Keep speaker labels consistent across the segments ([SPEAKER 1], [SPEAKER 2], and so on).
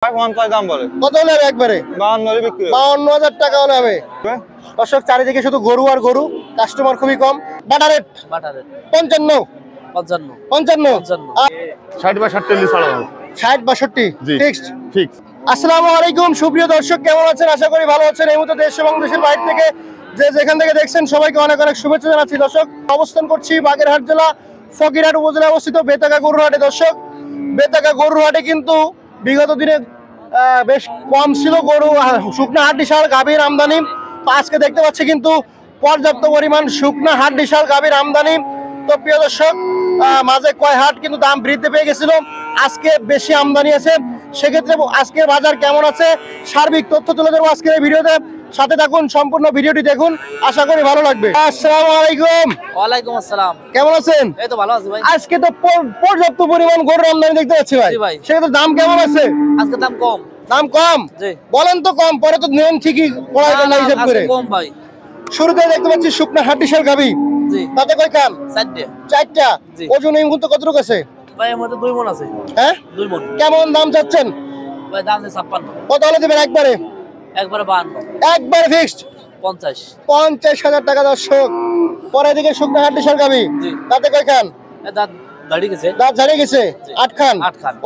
[SPEAKER 1] দাম বলে
[SPEAKER 2] কত হলে হবে একবারে 52,000 টাকা হলে হবে। দর্শক চারিদিকে শুধু গরু আর গরু, কাস্টমার খুবই কম। বাটা রেট 55 55 60 62 ফিক্সড। আসসালামু আলাইকুম সুপ্রিয় দর্শক, কেমন আছেন? আশা করি ভালো আছেন। এই মুহূর্তে দেশ এবং দেশের বাইরে থেকে যেখান থেকে দেখছেন সবাইকে অনেক অনেক শুভেচ্ছা জানাচ্ছি। দর্শক অবস্থান করছি বাগেরহাট জেলা ফকিরহাট উপজেলায় অবস্থিত বেতাগা গরুর হাটে। দর্শক বেতাগা গরুর হাটে কিন্তু বিগত দিনে বেশ কম ছিল গরু, শুকনা হাড্ডি সার গাভীর আমদানি। তো আজকে দেখতে পাচ্ছি কিন্তু পর্যাপ্ত পরিমাণ শুকনা হাড্ডি সার গাভীর আমদানি। তো প্রিয় দর্শক মাঝে কয় হাট কিন্তু দাম বৃদ্ধি পেয়ে গেছিল, আজকে বেশি আমদানি আছে। সেক্ষেত্রে আজকের বাজার কেমন আছে সার্বিক তথ্য তুলে দেবো আজকের এই ভিডিওতে। সাথে থাকুন, সম্পূর্ণ ভিডিওটি দেখুন, আশা করি ভালো লাগবে। আসসালামু আলাইকুম।
[SPEAKER 3] ওয়ালাইকুম আসসালাম।
[SPEAKER 2] কেমন আছেন?
[SPEAKER 3] এই তো ভালো আছি ভাই।
[SPEAKER 2] আজকে তো পর্যাপ্ত পরিমাণ গরুর আমদানি দেখতে পাচ্ছি ভাই। সেক্ষেত্রে দাম কেমন আছে?
[SPEAKER 3] আজকে দাম কম।
[SPEAKER 2] দাম কম?
[SPEAKER 3] জি।
[SPEAKER 2] বলেন তো কম, পরে তো নেন ঠিকই পড়াই না হিসাব করে।
[SPEAKER 3] কম ভাই।
[SPEAKER 2] শুরুতে দেখতে পাচ্ছি শুকনা হাড্ডি সার গাভী।
[SPEAKER 3] জি।
[SPEAKER 2] তাতে কয় কান? চারটা। ওজন এই মুহূর্তে কতটুকু আছে?
[SPEAKER 3] ভাই এর মধ্যে 2 মণ আছে।
[SPEAKER 2] হ্যাঁ
[SPEAKER 3] 2 মণ।
[SPEAKER 2] কেমন দাম চাচ্ছেন?
[SPEAKER 3] ভাই দাম 56।
[SPEAKER 2] কত হলে দিবেন একবারে?
[SPEAKER 3] একবারে 52।
[SPEAKER 2] একবারে ফিক্সড 50,000 টাকা। দর্শক পরে দিকে শুকনা হাড্ডি সার গাভী।
[SPEAKER 3] জি।
[SPEAKER 2] তাতে কয় কান?
[SPEAKER 3] দাঁত দাঁড়িয়ে গেছে।
[SPEAKER 2] দাঁত ঝাড়িয়ে গেছে। 8 খান।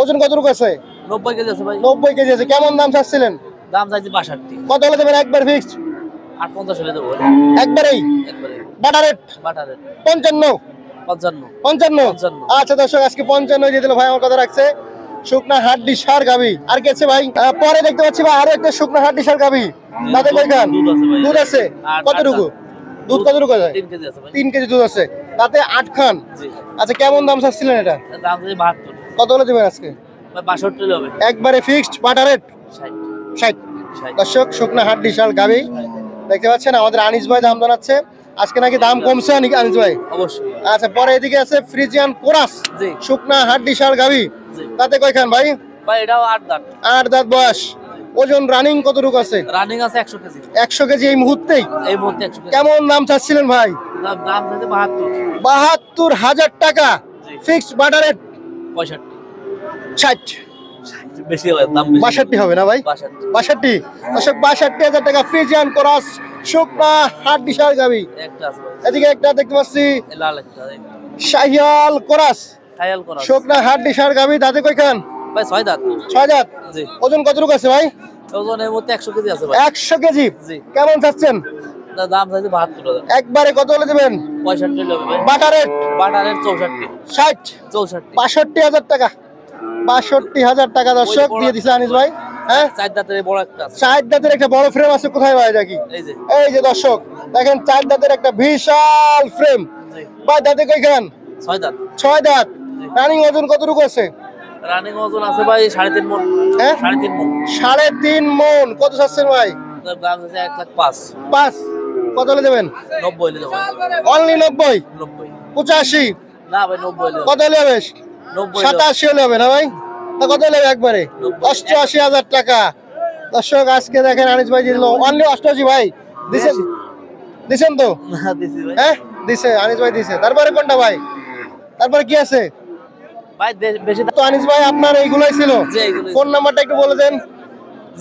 [SPEAKER 2] ওজন কতটুকু আছে?
[SPEAKER 3] 90 কেজি আছে ভাই।
[SPEAKER 2] 90 কেজি আছে। কেমন দাম চাচ্ছিলেন?
[SPEAKER 3] দাম চাইছি 62।
[SPEAKER 2] কত হলে দেবেন একবার ফিক্সড?
[SPEAKER 3] 58 হলে দেব।
[SPEAKER 2] একবারেই?
[SPEAKER 3] একবারে।
[SPEAKER 2] বাটা রেট 55 55। আচ্ছা দর্শক আজকে 55 দিয়ে দিল ভাই, আমার কথা রাখছে। শুকনা হাড্ডি সার গাভী। আর কি আছে ভাই? পরে দেখতে পাচ্ছি ভাই আরো একটা শুকনা হাড্ডি সার গাভী। তাতে কয় খান? দুধ আছে। কতটুকু দুধ? কতটুকু আছে?
[SPEAKER 3] 3 কেজি আছে ভাই।
[SPEAKER 2] 3 কেজি দুধ আছে। তাতে 8 খান।
[SPEAKER 3] জি।
[SPEAKER 2] আচ্ছা কেমন দাম চাচ্ছিলেন এটা?
[SPEAKER 3] দাম চাইছি 72।
[SPEAKER 2] কত হলে দিবেন আজকে?
[SPEAKER 3] ভাই 62 হলে হবে।
[SPEAKER 2] একবারে ফিক্সড বাটা রেট 60। দর্শক শুকনা হাড্ডি সার গাভী দেখতে পাচ্ছেন, আমাদের আনিস ভাই দাম জানাচ্ছে। আজকে নাকি দাম কমছে আনিস ভাই?
[SPEAKER 3] অবশ্যই।
[SPEAKER 2] আচ্ছা পরে এদিকে আছে ফ্রিজিয়ান কোরাস।
[SPEAKER 3] জি।
[SPEAKER 2] শুকনা হাড্ডি সার গাভী।
[SPEAKER 3] জি।
[SPEAKER 2] তাতে কয় খান ভাই?
[SPEAKER 3] ভাই এটাও 8 দাঁত।
[SPEAKER 2] 8 দাঁত বয়স। ওজন রানিং কতটুকু আছে?
[SPEAKER 3] রানিং আছে 100 কেজি।
[SPEAKER 2] 100 কেজি এই মুহূর্তেই?
[SPEAKER 3] এই মুহূর্তে 100 কেজি।
[SPEAKER 2] কেমন দাম চাচ্ছিলেন ভাই?
[SPEAKER 3] দাম চাইছি 72।
[SPEAKER 2] 72,000 টাকা। ফিক্সড বাটা রেট
[SPEAKER 3] 65।
[SPEAKER 2] 60।
[SPEAKER 3] বেশি হবে দাম, বেশি।
[SPEAKER 2] 62 হবে না ভাই? 62। দর্শক 62,000 টাকা ফ্রিজিয়ান কোরাস শুকনা হাড্ডি সার গাভী।
[SPEAKER 3] একটা আছে ভাই।
[SPEAKER 2] এদিকে একটা দেখতে পাচ্ছি
[SPEAKER 3] লাল একটা।
[SPEAKER 2] শাহিয়াল কোরাস
[SPEAKER 3] খায়াল করা।
[SPEAKER 2] শুকনা হাড্ডি সার গাভী। তাতে কয় খান?
[SPEAKER 3] ভাই 6 দাঁত।
[SPEAKER 2] 6 দাঁত।
[SPEAKER 3] জি।
[SPEAKER 2] ওজন কতটুকু আছে ভাই?
[SPEAKER 3] ওজনের মধ্যে 100 কেজি আছে ভাই।
[SPEAKER 2] 100 কেজি।
[SPEAKER 3] জি।
[SPEAKER 2] কেমন চাচ্ছেন?
[SPEAKER 3] দাম চাইছি 72,000।
[SPEAKER 2] একবারে কত হলে দেবেন?
[SPEAKER 3] 65 হলে হবে ভাই।
[SPEAKER 2] বাটা রেট
[SPEAKER 3] বাটারের 64।
[SPEAKER 2] 60।
[SPEAKER 3] 64।
[SPEAKER 2] 62,000 টাকা। 62,000 টাকা দর্শক দিয়ে দিছে আনিস ভাই। হ্যাঁ
[SPEAKER 3] 4 দাঁতের বড় একটা আছে।
[SPEAKER 2] 4 দাঁতের একটা বড় ফ্রেম আছে। কোথায় ভাই দেখি? এই যে দর্শক দেখেন 4 দাঁতের একটা বিশাল ফ্রেম।
[SPEAKER 3] জি।
[SPEAKER 2] ভাই দাঁতে কয় খান?
[SPEAKER 3] 6 দাঁত।
[SPEAKER 2] 6 দাঁত। রানিং ওজন কতটুকু আছে?
[SPEAKER 3] রানিং ওজন আছে ভাই 3.5 মণ।
[SPEAKER 2] হ্যাঁ
[SPEAKER 3] 3.5 মণ।
[SPEAKER 2] 3.5 মণ। কত চাচ্ছেন ভাই?
[SPEAKER 3] দাম আছে 1,05,000।
[SPEAKER 2] 5। কত হলে দেবেন?
[SPEAKER 3] 90 হলে দেব।
[SPEAKER 2] অনলি 90।
[SPEAKER 3] 90।
[SPEAKER 2] 85।
[SPEAKER 3] না ভাই 90 হলে দেব।
[SPEAKER 2] কত হলে হবে?
[SPEAKER 3] 90
[SPEAKER 2] 87 হলে হবে না ভাই? তা কত হলে একবারে? 88,000 টাকা। দর্শক আজকে দেখেন আনিস ভাই দিল অনলি 88 ভাই। দিছেন তো?
[SPEAKER 3] না দিছি ভাই।
[SPEAKER 2] হ্যাঁ দিছে আনিস ভাই দিছে। তারপরে কোনটা ভাই? তারপরে কি আছে
[SPEAKER 3] ভাই বেশি
[SPEAKER 2] তো? আনিস ভাই আপনার এইগুলাই ছিল?
[SPEAKER 3] জি এইগুলো।
[SPEAKER 2] ফোন নাম্বারটা একটু বলে দেন।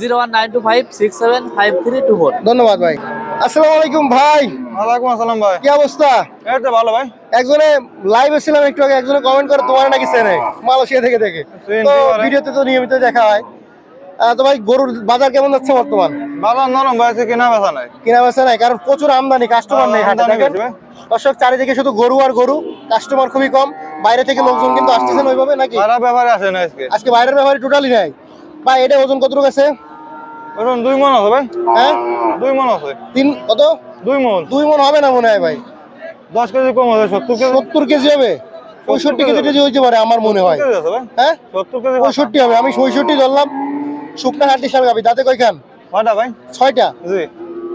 [SPEAKER 3] 01925675324।
[SPEAKER 2] ধন্যবাদ ভাই। আসসালামু আলাইকুম ভাই।
[SPEAKER 1] ওয়ালাইকুম আসসালাম ভাই।
[SPEAKER 2] কি অবস্থা?
[SPEAKER 1] এই তো ভালো ভাই।
[SPEAKER 2] একজনে লাইভে ছিলাম একটু আগে, একজনে কমেন্ট করে তোমার নাকি চেনে মালয়েশিয়া থেকে দেখে। তো ভিডিওতে তো নিয়মিত দেখা হয়। তো ভাই গরুর বাজার কেমন যাচ্ছে বর্তমান?
[SPEAKER 1] বাজার নরম ভাই, কিনা বেচা নাই।
[SPEAKER 2] কিনা বেচা নাই, কারণ প্রচুর আমদানি, কাস্টমার নেই হাটে। দেখেন দর্শক চারিদিকে শুধু গরু আর গরু, কাস্টমার খুবই কম। বাইরে থেকে লোকজন কিন্তু আসতেছেন ওইভাবে নাকি?
[SPEAKER 1] বাইরের ব্যাপারে আসে না আজকে।
[SPEAKER 2] আজকে বাইরের ব্যাপারে টোটালি নাই ভাই। এটা ওজন কতটুকু আছে?
[SPEAKER 1] ওজন 2 মণ আছে ভাই।
[SPEAKER 2] হ্যাঁ
[SPEAKER 1] 2 মণ আছে।
[SPEAKER 2] 3 কত?
[SPEAKER 1] 2 মণ।
[SPEAKER 2] 2 মণ হবে না মনে হয় ভাই।
[SPEAKER 1] 10 কেজি কম আছে। 70 কেজি।
[SPEAKER 2] 70 কেজি হবে। 65 কেজি হইতে পারে আমার মনে হয়। হ্যাঁ
[SPEAKER 1] 70 কেজি।
[SPEAKER 2] 65 হবে। আমি 65 ধরলাম। শুকনা হাড্ডি সার গাভী। দাঁতে কয় খান?
[SPEAKER 1] কয়টা ভাই?
[SPEAKER 2] 6টা।
[SPEAKER 1] জি।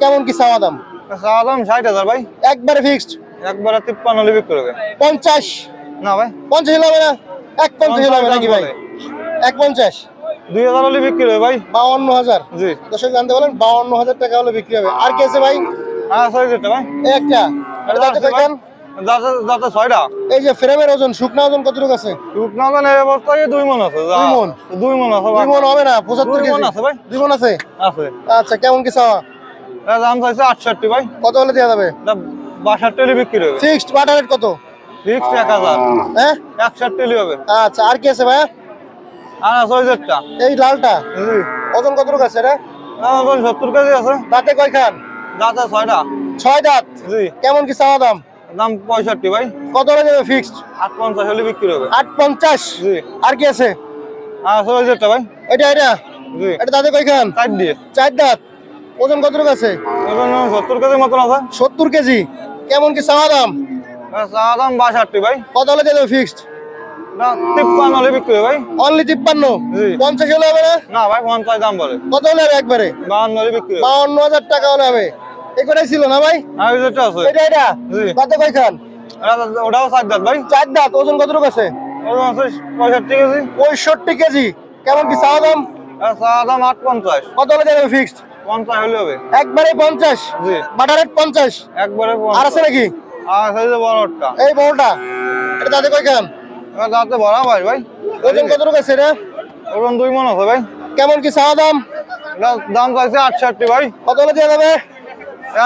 [SPEAKER 2] কেমন কি চাওয়া দাম?
[SPEAKER 1] চাওয়া দাম 60,000 ভাই।
[SPEAKER 2] একবারে ফিক্সড?
[SPEAKER 1] একবারে 53 হলে বিক্রি হবে।
[SPEAKER 2] 50।
[SPEAKER 1] না ভাই
[SPEAKER 2] 50 হলে হবে না? 150 হলে হবে নাকি ভাই? 150।
[SPEAKER 1] 2,000 হলে বিক্রি হবে ভাই।
[SPEAKER 2] 52,000।
[SPEAKER 1] জি।
[SPEAKER 2] দর্শক জানতে বলেন 52,000 টাকা হলে বিক্রি হবে। আর কি আছে ভাই?
[SPEAKER 1] হ্যাঁ 6 যেটা ভাই।
[SPEAKER 2] এই একটা। এটা দাঁতে কয় খান?
[SPEAKER 1] যাতে 6টা।
[SPEAKER 2] এই যে ফ্রেমের ওজন, শুকনা ওজন কতটুকু আছে?
[SPEAKER 1] শুকনা ওজন এই অবস্থায় 2 মণ আছে।
[SPEAKER 2] 2 মণ?
[SPEAKER 1] 2 মণ আছে
[SPEAKER 2] 2 মণ হবে না, 75
[SPEAKER 1] 2 মণ
[SPEAKER 2] কেজি
[SPEAKER 1] আছে ভাই।
[SPEAKER 2] 2 মণ আছে?
[SPEAKER 1] আছে।
[SPEAKER 2] আচ্ছা, কেমন কি চাওয়া?
[SPEAKER 1] এর দাম চাইছে 68 ভাই।
[SPEAKER 2] কত হলে দেওয়া যাবে?
[SPEAKER 1] এটা 62 বিক্রি হবে।
[SPEAKER 2] ফিক্সড বাটার রেট কত?
[SPEAKER 1] ফিক্সড 1000।
[SPEAKER 2] হ্যাঁ
[SPEAKER 1] 61 হবে।
[SPEAKER 2] আচ্ছা, আর কি আছে ভাইয়া?
[SPEAKER 1] আর আছে ওই যেটা।
[SPEAKER 2] এই লালটা
[SPEAKER 1] জি।
[SPEAKER 2] ওজন কতটুকু আছে রে?
[SPEAKER 1] ওজন 70 কেজি আছে।
[SPEAKER 2] দাঁতে কয় খান?
[SPEAKER 1] দাঁতে 6টা।
[SPEAKER 2] 6 দাঁত।
[SPEAKER 1] জি।
[SPEAKER 2] কেমন কি চাওয়া দাম?
[SPEAKER 1] দাম 65 ভাই।
[SPEAKER 2] কত হলে দেবে ফিক্সড?
[SPEAKER 1] 850 হলে বিক্রি হবে।
[SPEAKER 2] 850।
[SPEAKER 1] জি।
[SPEAKER 2] আর কি আছে?
[SPEAKER 1] আর আছে ওই যেটা ভাই।
[SPEAKER 2] এটা
[SPEAKER 1] জি।
[SPEAKER 2] এটা দাঁতে কয় খান?
[SPEAKER 1] 4 দিয়ে।
[SPEAKER 2] 4 দাঁত। ওজন কতটুকু আছে?
[SPEAKER 1] ওজন 70 কেজি মতন আছে।
[SPEAKER 2] 70 কেজি। কেমন কি চাওয়া দাম?
[SPEAKER 1] চা দাম 62 ভাই।
[SPEAKER 2] কত হলে দেবে ফিক্সড?
[SPEAKER 1] না 53 হলে বিক্রি হবে ভাই।
[SPEAKER 2] অনলি 53।
[SPEAKER 1] জি।
[SPEAKER 2] 50 হলে হবে না?
[SPEAKER 1] না ভাই 50 দাম বলে।
[SPEAKER 2] কত হলে হবে একবারে?
[SPEAKER 1] 52 হলে বিক্রি হবে।
[SPEAKER 2] 52,000 টাকা হলে হবে। এগুলাই ছিল না ভাই?
[SPEAKER 1] আর ওই যেটা আছে।
[SPEAKER 2] এটা
[SPEAKER 1] জি।
[SPEAKER 2] দাঁতে কয় খান?
[SPEAKER 1] ওটাও 4 দাঁত ভাই।
[SPEAKER 2] 4 দাঁত। ওজন কতটুকু আছে?
[SPEAKER 1] ওজন আছে 65 কেজি।
[SPEAKER 2] 65 কেজি। কেমন কি চাওয়া দাম?
[SPEAKER 1] আর চা দাম 850।
[SPEAKER 2] কত হলে দেবে ফিক্সড?
[SPEAKER 1] 50 হলে হবে।
[SPEAKER 2] একবারে 50।
[SPEAKER 1] জি।
[SPEAKER 2] Butter rate 50।
[SPEAKER 1] একবারে
[SPEAKER 2] আর আছে নাকি?
[SPEAKER 1] আর আছে যে বড়টা।
[SPEAKER 2] এই বড়টা, এটা দাঁতে কয় খান?
[SPEAKER 1] এবার দাঁতে ভরা ভাই ভাই।
[SPEAKER 2] ওজন কতটুকু আছে এটা?
[SPEAKER 1] ওজন 2 মণ আছে ভাই।
[SPEAKER 2] কেমন কি চাওয়া দাম?
[SPEAKER 1] এটার দাম চাইছে 68 ভাই।
[SPEAKER 2] কত হলে দেওয়া যাবে?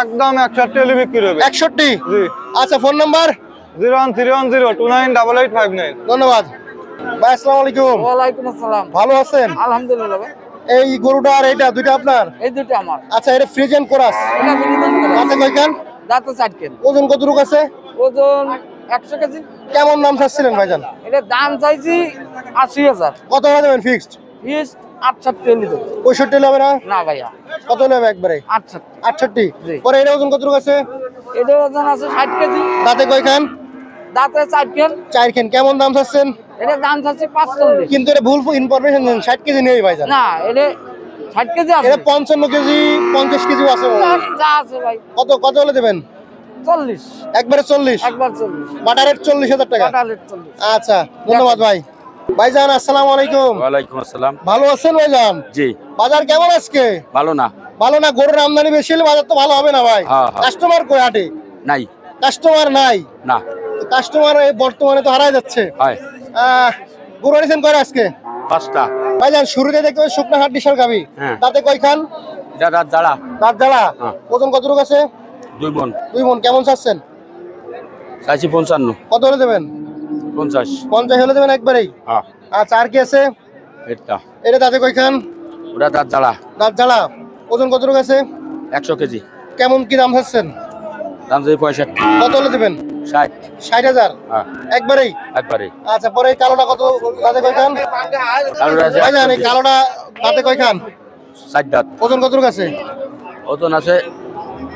[SPEAKER 1] একদম 61 হলে বিক্রি হবে।
[SPEAKER 2] 61।
[SPEAKER 1] জি।
[SPEAKER 2] আচ্ছা, ফোন নাম্বার?
[SPEAKER 1] 01310298859।
[SPEAKER 2] ধন্যবাদ ভাই। আসসালামু আলাইকুম।
[SPEAKER 3] ওয়ালাইকুম আসসালাম।
[SPEAKER 2] ভালো আছেন?
[SPEAKER 3] আলহামদুলিল্লাহ ভাই।
[SPEAKER 2] এই গরুটা আর এটা দুইটা আপনার?
[SPEAKER 3] এই দুটো আমার।
[SPEAKER 2] আচ্ছা, এটা ফ্রিজিয়ান কোরাস।
[SPEAKER 3] এটা বিনোদন করে।
[SPEAKER 2] দাঁতে কয় খান?
[SPEAKER 3] দাঁতে 4 কেন।
[SPEAKER 2] ওজন কতটুকু আছে?
[SPEAKER 3] ওজন 100 কেজি।
[SPEAKER 2] কেমন দাম চাচ্ছিলেন ভাইজান?
[SPEAKER 3] এটা দাম চাইছি 80,000।
[SPEAKER 2] কত হলে দেবেন ফিক্সড?
[SPEAKER 3] ফিস 68 হলে দেবো।
[SPEAKER 2] 65 হলে হবে না?
[SPEAKER 3] না ভাইয়া,
[SPEAKER 2] কত হলে হবে একবারে?
[SPEAKER 3] 68।
[SPEAKER 2] 68।
[SPEAKER 3] জি।
[SPEAKER 2] পরে এটা ওজন কতটুকু আছে?
[SPEAKER 3] এটা ওজন আছে 60 কেজি।
[SPEAKER 2] দাঁতে কয় খান?
[SPEAKER 3] দাঁতে 4 কেন।
[SPEAKER 2] 4 খান। কেমন দাম চাচ্ছেন?
[SPEAKER 3] এটা দাম চাচ্ছি 45।
[SPEAKER 2] কিন্তু এটা ভুল ইনফরমেশন দেন, 60 কেজি নেই ভাইজান।
[SPEAKER 3] না, এটা 60 কেজি আছে।
[SPEAKER 2] এটা 55 কেজি, 50 কেজিও আছে মনে হয়।
[SPEAKER 3] যা আছে ভাই।
[SPEAKER 2] কত হলে দেবেন?
[SPEAKER 3] 40।
[SPEAKER 2] একবারে 40।
[SPEAKER 3] একবার 40।
[SPEAKER 2] বাটার রেট 40,000 টাকা।
[SPEAKER 3] কাটালের 40।
[SPEAKER 2] আচ্ছা, ধন্যবাদ ভাই। ভাইজান আসসালামু আলাইকুম।
[SPEAKER 4] ওয়ালাইকুম আসসালাম।
[SPEAKER 2] ভালো আছেন ভাইজান?
[SPEAKER 4] জি।
[SPEAKER 2] বাজার কেমন আজকে?
[SPEAKER 4] ভালো না।
[SPEAKER 2] ভালো না? গরুর আমদানি বেশি হলে বাজার তো ভালো হবে না ভাই।
[SPEAKER 4] হ্যাঁ, হ্যাঁ।
[SPEAKER 2] কাস্টমার কই হাটে?
[SPEAKER 4] নাই।
[SPEAKER 2] কাস্টমার নাই।
[SPEAKER 4] না।
[SPEAKER 2] কাস্টমার বর্তমানে তো হারাই যাচ্ছে।
[SPEAKER 4] হয়।
[SPEAKER 2] গরু আনিছেন কয়টা আজকে?
[SPEAKER 4] 5টা।
[SPEAKER 2] ভাইজান শুরুতে দেখতে পাচ্ছি শুকনা হাট বিশাল গাবি।
[SPEAKER 4] হ্যাঁ।
[SPEAKER 2] তাতে কয় খান?
[SPEAKER 4] এটা রাত জ্বালা।
[SPEAKER 2] দাঁত জ্বালা।
[SPEAKER 4] হ্যাঁ।
[SPEAKER 2] ওজন কতটুকু আছে?
[SPEAKER 4] 2 মণ।
[SPEAKER 2] 2 মণ। কেমন চাচ্ছেন?
[SPEAKER 4] চাইছি 55।
[SPEAKER 2] কত হলে দেবেন?
[SPEAKER 4] 50।
[SPEAKER 2] 50 হলে দেবেন একবারেই?
[SPEAKER 4] হ্যাঁ।
[SPEAKER 2] আচ্ছা, আর কি আছে?
[SPEAKER 4] এটা।
[SPEAKER 2] এটা দাঁতে কয় খান?
[SPEAKER 4] ওটা রাত জ্বালা।
[SPEAKER 2] দাঁত জ্বালা। ওজন কতটুকু আছে?
[SPEAKER 4] 100 কেজি।
[SPEAKER 2] কেমন কি দাম চাচ্ছেন?
[SPEAKER 4] দাম যদি 65।
[SPEAKER 2] কত হলে দেবেন?
[SPEAKER 4] 60।
[SPEAKER 2] 60,000
[SPEAKER 4] হ্যাঁ।
[SPEAKER 2] একবারেই?
[SPEAKER 4] একবারে।
[SPEAKER 2] আচ্ছা, পরে এই কালোটা কত দাঁতে কয় খান?
[SPEAKER 4] কালোটা আছে
[SPEAKER 2] ভাইজান এই কালোটা দাঁতে কয় খান?
[SPEAKER 4] 60 দাঁত।
[SPEAKER 2] ওজন কতটুকু আছে?
[SPEAKER 4] ওজন আছে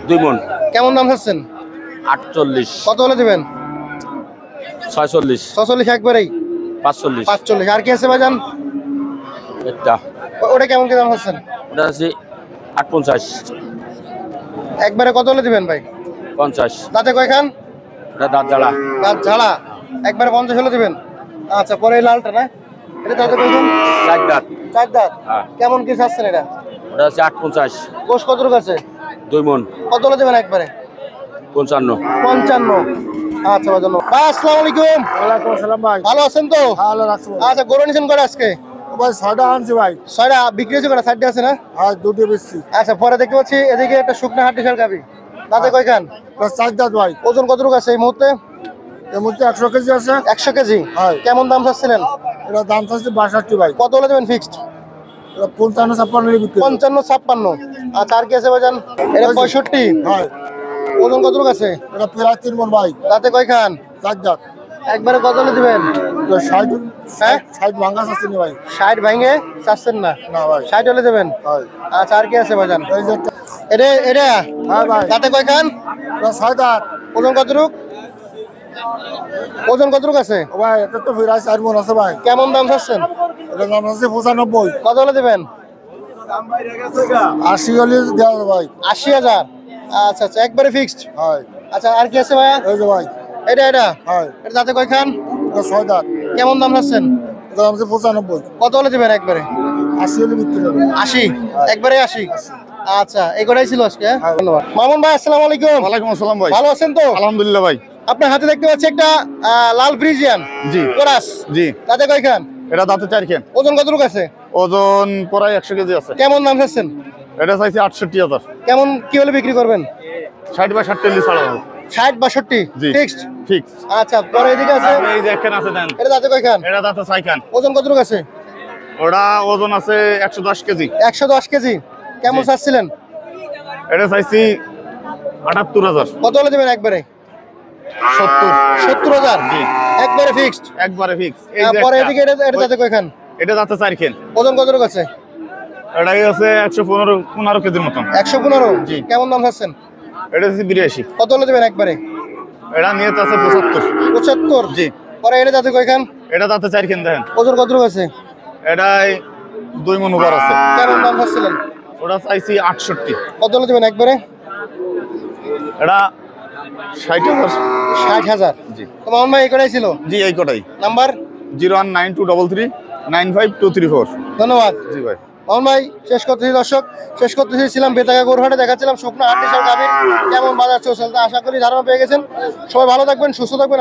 [SPEAKER 4] 2 মণ।
[SPEAKER 2] কেমন দাম চাচ্ছেন?
[SPEAKER 4] 48।
[SPEAKER 2] কত হলে দেবেন?
[SPEAKER 4] 46।
[SPEAKER 2] 46 একবারেই?
[SPEAKER 4] 45।
[SPEAKER 2] 45। আর কি আছে ভাইজান?
[SPEAKER 4] এটা।
[SPEAKER 2] ওটা কেমন কি দাম চাচ্ছেন?
[SPEAKER 4] ওটা আছে 58।
[SPEAKER 2] একবারে কত হলে দিবেন ভাই?
[SPEAKER 4] 50।
[SPEAKER 2] দাঁতে কয় খান?
[SPEAKER 4] ওটা দাঁত জ্বালা।
[SPEAKER 2] দাঁত ঝাড়া। একবারে 50 হলে দিবেন? আচ্ছা, পরে এই লালটা না, এটা দাঁতে কয় খান?
[SPEAKER 4] 60 দাঁত।
[SPEAKER 2] 4 দাঁত।
[SPEAKER 4] হ্যাঁ।
[SPEAKER 2] কেমন কি চাচ্ছেন এটা?
[SPEAKER 4] ওটা আছে 58।
[SPEAKER 2] গোশ কতটুকু আছে?
[SPEAKER 4] 2 মণ।
[SPEAKER 2] কত হলে দেবেন একবারে?
[SPEAKER 4] 55।
[SPEAKER 2] 55। আচ্ছা ভাই, ধন্যবাদ ভাই। আসসালামু আলাইকুম।
[SPEAKER 5] ওয়ালাইকুম আসসালাম ভাই।
[SPEAKER 2] ভালো আছেন তো?
[SPEAKER 5] ভালো রাখছো
[SPEAKER 2] আচ্ছা, গরু নিছেন কয়টা আজকে?
[SPEAKER 5] ভাই? 6টা আনছি ভাই।
[SPEAKER 2] 6টা বিক্রি হয়েছে কয়টা? 4টা আছে না?
[SPEAKER 5] আর 2টো বেচছি।
[SPEAKER 2] আচ্ছা, পরে দেখতে পাচ্ছি এদিকে একটা শুকনা হাট বিশাল গাবি। দাঁতে কয় খান?
[SPEAKER 5] প্লাস 4 দাঁত ভাই।
[SPEAKER 2] ওজন কতটুকু আছে এই মুহূর্তে?
[SPEAKER 5] এর মধ্যে 100 কেজি আছে।
[SPEAKER 2] 100 কেজি।
[SPEAKER 5] হয়।
[SPEAKER 2] কেমন দাম চাচ্ছিলেন?
[SPEAKER 5] এটা দাম চাচ্ছে 62 ভাই।
[SPEAKER 2] কত হলে দেবেন ফিক্সড?
[SPEAKER 5] এটা 55-56 বিক্রি।
[SPEAKER 2] 55-56। আচ্ছা, আর কি আছে ভাইজান? এটা 65।
[SPEAKER 5] হয়।
[SPEAKER 2] ওজন কতটুকু আছে?
[SPEAKER 5] এটা প্রায় 3 মণ ভাই।
[SPEAKER 2] দাঁতে কয় খান?
[SPEAKER 5] 4 দাঁত।
[SPEAKER 2] একবারে কত হলে দিবেন?
[SPEAKER 5] এটা 60
[SPEAKER 2] হ্যাঁ?
[SPEAKER 5] 60 ভাঙা চাচ্ছে না ভাই।
[SPEAKER 2] 60 ভাঙে চাচ্ছেন না?
[SPEAKER 5] না ভাই।
[SPEAKER 2] 60 হলে দেবেন?
[SPEAKER 5] হয়।
[SPEAKER 2] আচ্ছা, আর কি আছে ভাইজান?
[SPEAKER 5] এই যে
[SPEAKER 2] এটা
[SPEAKER 5] হ্যাঁ ভাই।
[SPEAKER 2] দাঁতে কয় খান?
[SPEAKER 5] এটা 6 দাঁত।
[SPEAKER 2] ওজন কতটুক? ওজন কতটুক আছে?
[SPEAKER 5] ও ভাই, এটা তো প্রায় 4 মণ আছে ভাই।
[SPEAKER 2] কেমন দাম চাচ্ছেন?
[SPEAKER 5] এটা দাম আছে 95।
[SPEAKER 2] কত হলে দেবেন?
[SPEAKER 5] 80 হলে দেওয়া যাবে ভাই।
[SPEAKER 2] 80,000। আচ্ছা আচ্ছা, একবারে ফিক্সড।
[SPEAKER 5] হয়।
[SPEAKER 2] আচ্ছা, আর কি আছে ভাইয়া?
[SPEAKER 5] এই যে ভাই।
[SPEAKER 2] এটা
[SPEAKER 5] হয়।
[SPEAKER 2] এটা দাঁতে কয় খান?
[SPEAKER 5] এটা 6 দাঁত।
[SPEAKER 2] কেমন দাম চাচ্ছেন?
[SPEAKER 5] এটা দাম আছে 95।
[SPEAKER 2] কত হলে দেবেন একবারে?
[SPEAKER 5] 80 হলে বিক্রি হবে।
[SPEAKER 2] 80। একবারে 80। আচ্ছা, এগুলাই ছিল আজকে। ধন্যবাদ। মামুন ভাই, আসসালামু আলাইকুম।
[SPEAKER 1] ওয়ালাইকুম আসসালাম ভাই।
[SPEAKER 2] ভালো আছেন তো?
[SPEAKER 1] আলহামদুলিল্লাহ ভাই।
[SPEAKER 2] আপনার হাতে দেখতে পাচ্ছি একটা লাল ফ্রিজিয়ান
[SPEAKER 6] জি
[SPEAKER 2] কোরাস।
[SPEAKER 6] জি
[SPEAKER 2] তাতে কয়খান?
[SPEAKER 6] এটা দাঁতে 4 খান।
[SPEAKER 2] ওজন কতটুকু আছে?
[SPEAKER 6] ওজন প্রায় 100 কেজি আছে।
[SPEAKER 2] কেমন দাম চাচ্ছেন?
[SPEAKER 6] এটা চাইছি 68,000।
[SPEAKER 2] কেমন কি হলে বিক্রি করবেন?
[SPEAKER 6] 60 বা 60 ছাড়া হবে।
[SPEAKER 2] 60 62
[SPEAKER 6] জি
[SPEAKER 2] ফিক্সড।
[SPEAKER 6] ফিক্স।
[SPEAKER 2] আচ্ছা, পরে এদিকে আছে,
[SPEAKER 6] এই যে একখান আছে দেন।
[SPEAKER 2] এটা দাঁতে কয়খান?
[SPEAKER 6] এটা দাঁতে 6 খান।
[SPEAKER 2] ওজন কতটুকু আছে?
[SPEAKER 6] ওটা ওজন আছে 110 কেজি।
[SPEAKER 2] 110 কেজি। কেমন
[SPEAKER 6] জি।
[SPEAKER 2] চাচ্ছিলেন?
[SPEAKER 6] এটা চাইছি 78,000।
[SPEAKER 2] কত হলে দেবেন একবারে?
[SPEAKER 6] 70।
[SPEAKER 2] 70,000
[SPEAKER 6] জি
[SPEAKER 2] একবারে ফিক্সড।
[SPEAKER 6] একবারে ফিক্স।
[SPEAKER 2] পরে এদিকে এটা দাঁতে কয়খান?
[SPEAKER 6] এটা দাঁতে 4 খান।
[SPEAKER 2] ওজন কতটুকু আছে?
[SPEAKER 6] এটা আছে 115 কেজির মতন।
[SPEAKER 2] 115।
[SPEAKER 6] জি।
[SPEAKER 2] কেমন দাম চাচ্ছেন?
[SPEAKER 6] এটা আছে 82।
[SPEAKER 2] কত হলে দেবেন একবারে?
[SPEAKER 6] এটা নিয়ে আছে 75।
[SPEAKER 2] 75।
[SPEAKER 6] জি।
[SPEAKER 2] পরে এটা দাঁতে কয়খান?
[SPEAKER 6] এটা দাঁতে 4 খান দেখেন।
[SPEAKER 2] ওজন কতটুকু আছে?
[SPEAKER 6] এটাই 2 মণ উপর আছে।
[SPEAKER 2] কেমন দাম চাচ্ছিলেন?
[SPEAKER 6] ওটা চাইছি 68।
[SPEAKER 2] কত হলে দেবেন একবারে?
[SPEAKER 6] এটা 60,000।
[SPEAKER 2] 60,000।
[SPEAKER 6] জি
[SPEAKER 2] তো মামুন ভাই এটাই ছিল
[SPEAKER 6] জি এই কটাই।
[SPEAKER 2] নাম্বার।
[SPEAKER 6] 01923395234।
[SPEAKER 2] ধন্যবাদ
[SPEAKER 6] জি ভাই।
[SPEAKER 2] মামুন ভাই। শেষ করতেছি দর্শক, শেষ করতেছি ছিলাম বেতাগা গরুহাটে, দেখাচ্ছিলাম শুকনো হাট দেশের গাভীর কেমন বাজার চলছে। তা আশা করি ধারণা পেয়ে গেছেন। সবাই ভালো থাকবেন, সুস্থ থাকবেন।